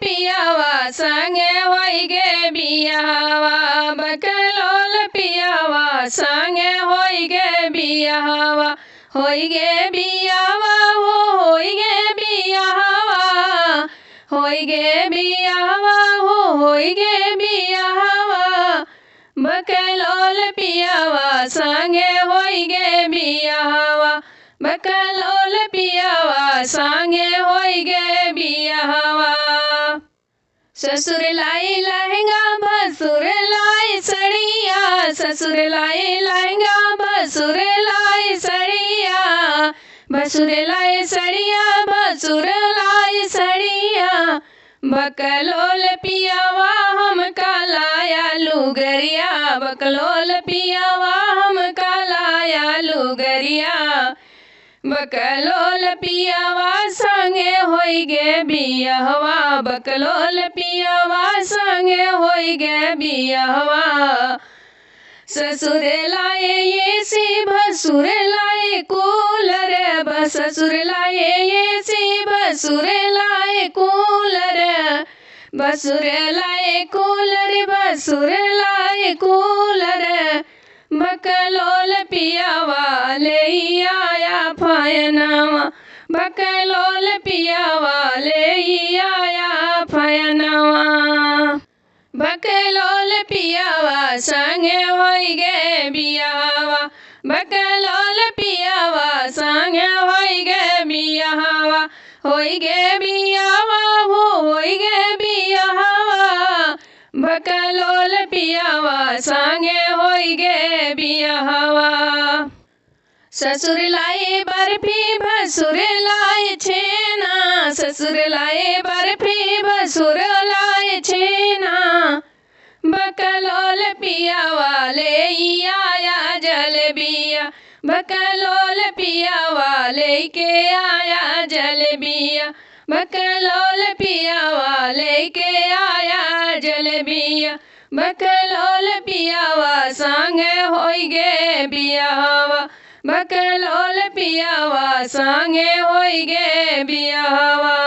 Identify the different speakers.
Speaker 1: पियावा संगे होई गे बियाहवा बकलोल पियावा संगे होई गे बियाहवा होई गे बियाहवा होई गे बियाहवा होई गे बियाहवा होई गे बियाहवा बकलोल पियावा संगे होई गे बियाहवा बकलोल पियावा संगे होई गे बियाहवा ससुर लाई लहंगा भसुर लाई सड़िया ससुर लाई लहंगा भसुर लाई सड़िया भसुर लाई सड़िया भसुर लाई सड़िया बकलोल पियावा हम लाया लुगरिया बकलोल पियावा हम लाया लुगरिया बकलोल पियावा संगे होई गे बियाहवा बकलोल पियावा संगे होई गे बियाहवा ससुर लाए एसी भसुर लाए कूलर ससुर लाए एसी भसुर लाए कूलर भसुर लाए कूलर भसुर लाए कूलर बकलोल पियावा ले आया फयनवा बकलोल पियावा ले आया फयनवा बकलोल पियावा संगे होई गे बियाहवा बकलोल पियावा संगे होई गे बियाहवा होई गे बियाहवा होई गे बियाहवा बकलोल पियावा संगे होई गे बियाहवा ससुर लाए बर्फी भसुर लाए छेना ससुर लाए बर्फी भसुर लाए छेना बकलोल पियावा ले आया जलेबिया बकलोल पियावा लेके आया जलेबिया बकलोल पियावा लेके आया जलेबिया बकलोल पियावा संगे होई गे बियाहवा बकलोल पियावा संगे होई गे बियाहवा।